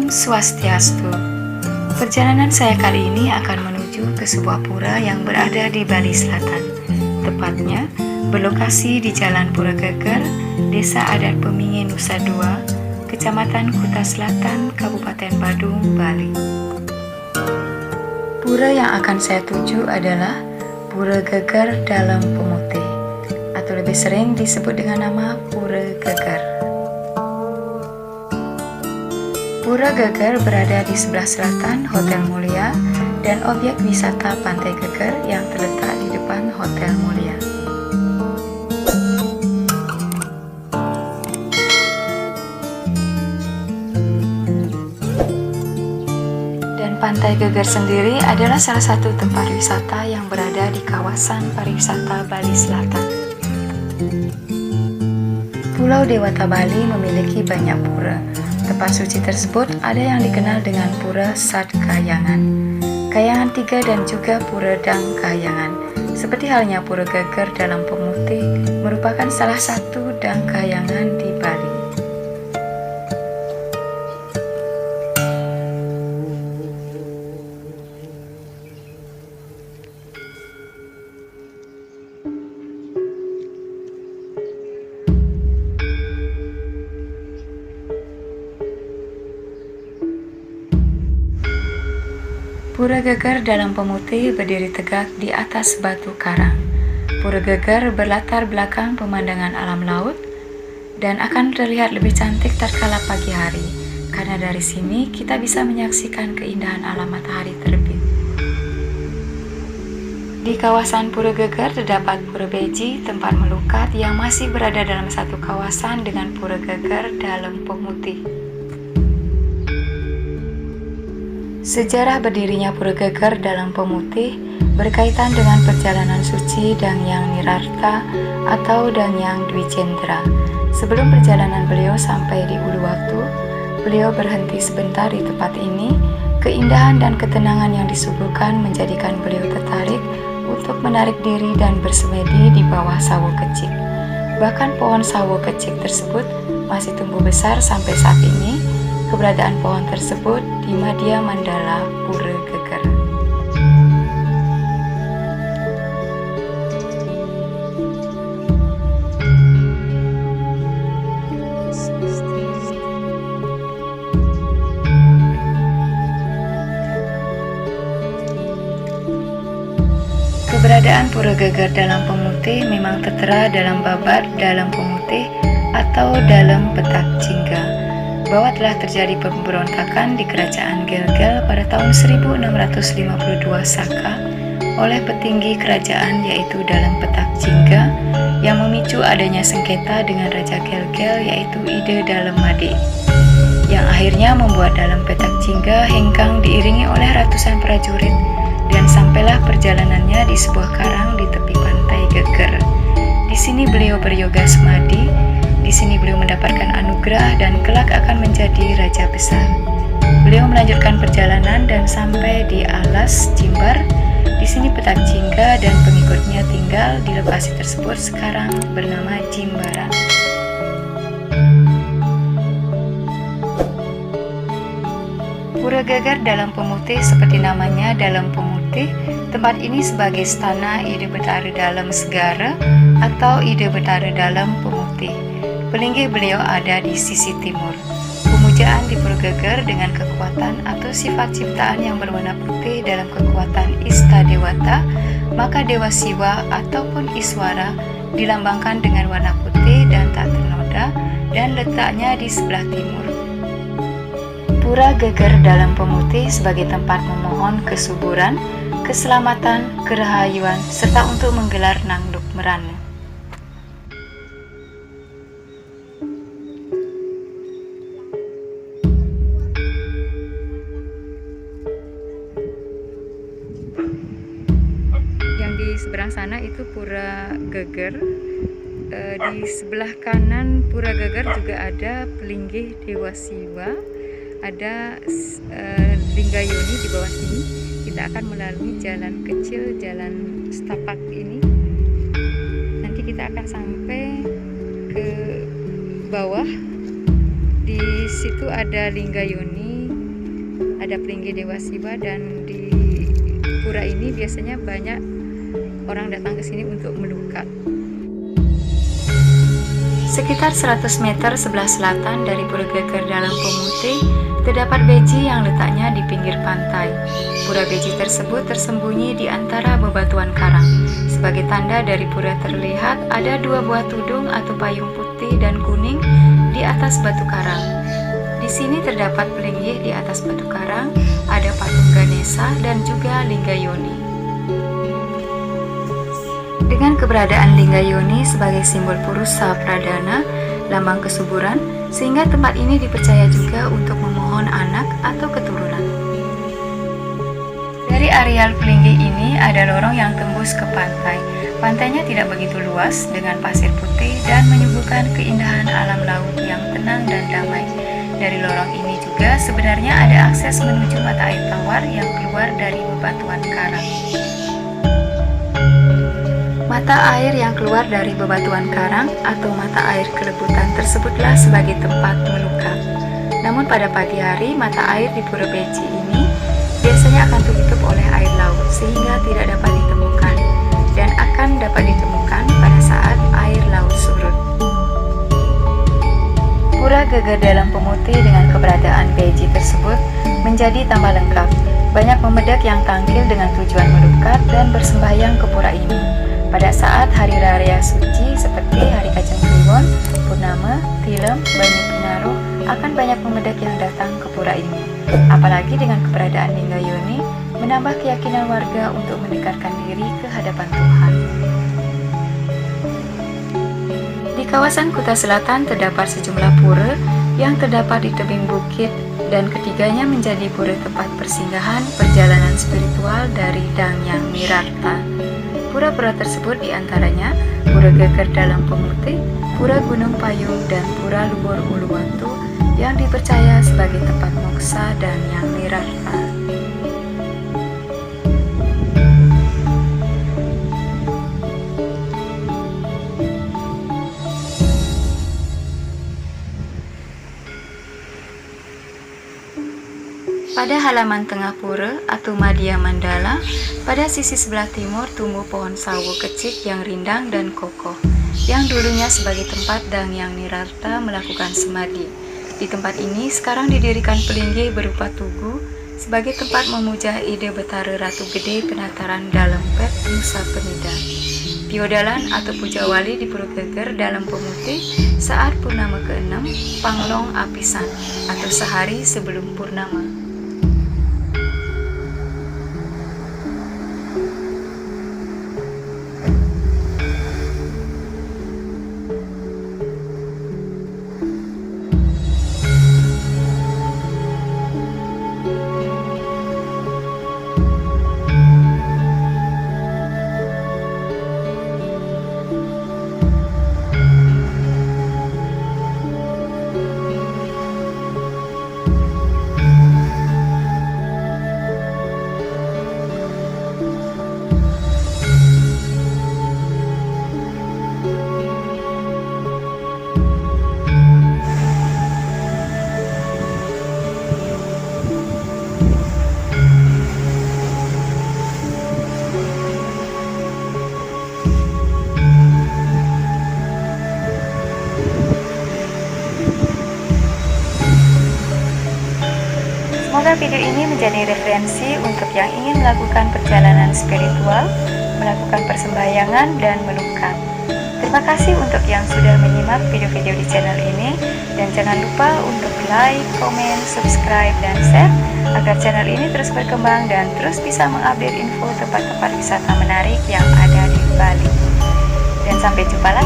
Om Swastiastu. Perjalanan saya kali ini akan menuju ke sebuah pura yang berada di Bali Selatan. Tepatnya berlokasi di Jalan Pura Geger, Desa Adat Pemingi Nusa Dua, Kecamatan Kuta Selatan, Kabupaten Badung, Bali. Pura yang akan saya tuju adalah Pura Geger Dalem Pemutih, atau lebih sering disebut dengan nama Pura Geger. Pura Geger berada di sebelah selatan Hotel Mulia dan objek wisata Pantai Geger yang terletak di depan Hotel Mulia. Dan Pantai Geger sendiri adalah salah satu tempat wisata yang berada di kawasan pariwisata Bali Selatan. Pulau Dewata Bali memiliki banyak pura. Tempat suci tersebut ada yang dikenal dengan Pura Sat Kahyangan, Kahyangan 3 dan juga Pura Dang Kahyangan. Seperti halnya Pura Geger Dalem Pemutih merupakan salah satu Dang Kahyangan di Bali. Pura Geger Dalem Pemutih berdiri tegak di atas batu karang. Pura Geger berlatar belakang pemandangan alam laut dan akan terlihat lebih cantik tatkala pagi hari, karena dari sini kita bisa menyaksikan keindahan alam matahari terbit. Di kawasan Pura Geger terdapat Pura Beji, tempat melukat yang masih berada dalam satu kawasan dengan Pura Geger Dalem Pemutih. Sejarah berdirinya Pura Geger Dalem Pemutih berkaitan dengan perjalanan suci Dangyang Nirartha atau Dangyang Dwijendra. Sebelum perjalanan beliau sampai di Uluwatu, beliau berhenti sebentar di tempat ini. Keindahan dan ketenangan yang disuguhkan menjadikan beliau tertarik untuk menarik diri dan bersemedi di bawah sawo kecik. Bahkan pohon sawo kecik tersebut masih tumbuh besar sampai saat ini. Keberadaan pohon tersebut di Madya Mandala Pura Geger. Keberadaan Pura Geger Dalem Pemutih memang tertera dalam babat Dalem Pemutih atau dalam petak Jingga, bahwa telah terjadi pemberontakan di kerajaan Gelgel pada tahun 1652 Saka oleh petinggi kerajaan yaitu Dalem Petak Jingga yang memicu adanya sengketa dengan Raja Gelgel yaitu Ide Dalem Made, yang akhirnya membuat Dalem Petak Jingga hengkang diiringi oleh ratusan prajurit dan sampailah perjalanannya di sebuah karang di tepi pantai Geger. Di sini beliau beryoga semadi. Di sini beliau mendapatkan anugerah dan kelak akan menjadi raja besar. Beliau melanjutkan perjalanan dan sampai di alas Jimbar. Di sini Petak Jingga dan pengikutnya tinggal di lokasi tersebut sekarang bernama Jimbaran. Pura Geger Dalem Pemutih seperti namanya Dalem Pemutih. Tempat ini sebagai stana Ide Betara Dalem Segara atau Ide Betara Dalem Pemutih. Pelinggih beliau ada di sisi timur. Pemujaan di Pura Geger dengan kekuatan atau sifat ciptaan yang berwarna putih dalam kekuatan Ista Dewata, maka Dewa Siwa ataupun Iswara dilambangkan dengan warna putih dan tak ternoda dan letaknya di sebelah timur. Pura Geger Dalem Pemutih sebagai tempat memohon kesuburan, keselamatan, kerahayuan, serta untuk menggelar nangduk merana. Di seberang sana itu Pura Geger. Di sebelah kanan Pura Geger juga ada Pelinggih Dewa Siwa, ada Linggayoni di bawah sini. Kita akan melalui jalan kecil, jalan setapak ini. Nanti kita akan sampai ke bawah. Di situ ada Linggayoni ada Pelinggi Dewa Siwa, dan di pura ini biasanya banyak orang datang ke sini untuk melukat. Sekitar 100 meter sebelah selatan dari Pura Geger Dalam Pemutih, terdapat beji yang letaknya di pinggir pantai. Pura beji tersebut tersembunyi di antara bebatuan karang. Sebagai tanda dari pura terlihat ada 2 buah tudung atau payung putih dan kuning di atas batu karang. Di sini terdapat pelinggih di atas batu karang, ada patung Ganesha dan juga Lingga Yoni. Dengan keberadaan Lingga Yoni sebagai simbol Purusa Pradana, lambang kesuburan, sehingga tempat ini dipercaya juga untuk memohon anak atau keturunan. Dari areal Pelinggi ini ada lorong yang tembus ke pantai. Pantainya tidak begitu luas dengan pasir putih dan menyuguhkan keindahan alam laut yang tenang dan damai. Dari lorong ini juga sebenarnya ada akses menuju mata air tawar yang keluar dari bebatuan karang. Mata air yang keluar dari bebatuan karang atau mata air kelebutan tersebutlah sebagai tempat melukat. Namun pada pagi hari, mata air di Pura Beji ini biasanya akan tertutup oleh air laut sehingga tidak dapat ditemukan, dan akan dapat ditemukan pada saat air laut surut. Pura Geger Dalam Pemutih dengan keberadaan beji tersebut menjadi tambah lengkap. Banyak pemedak yang tampil dengan tujuan melukat dan bersembahyang ke pura ini. Pada saat hari raya suci seperti Hari Kajang Kliwon, Purnama, Tilem, Banyu Pinaro, akan banyak pemedak yang datang ke pura ini. Apalagi dengan keberadaan Lingga Yoni, menambah keyakinan warga untuk mendekatkan diri ke hadapan Tuhan. Di kawasan Kuta Selatan terdapat sejumlah pura yang terdapat di tebing bukit, dan ketiganya menjadi pura tempat persinggahan perjalanan spiritual dari Dangyang Mirarta. Pura-pura tersebut diantaranya Pura Geger Dalam Pemutih, Pura Gunung Payung, dan Pura Luhur Uluwatu yang dipercaya sebagai tempat moksa Dangyang Mirarta. Pada halaman tengah pura atau Madhya Mandala, pada sisi sebelah timur tumbuh pohon sawo kecik yang rindang dan kokoh, yang dulunya sebagai tempat Dangyang Mirarta melakukan semadi. Di tempat ini sekarang didirikan pelinggi berupa tugu sebagai tempat memuja ide Betara Ratu Gede Penataran Dalempet Nusa Penida. Piodalan atau puja wali di Pura Geger Dalam Pemutih saat purnama ke-6 Panglong Apisan atau sehari sebelum purnama. Semoga video ini menjadi referensi untuk yang ingin melakukan perjalanan spiritual, melakukan persembahyangan, dan melukat. Terima kasih untuk yang sudah menyimak video-video di channel ini, dan jangan lupa untuk like, komen, subscribe, dan share agar channel ini terus berkembang dan terus bisa mengupdate info tempat-tempat wisata menarik yang ada di Bali. Dan sampai jumpa lagi.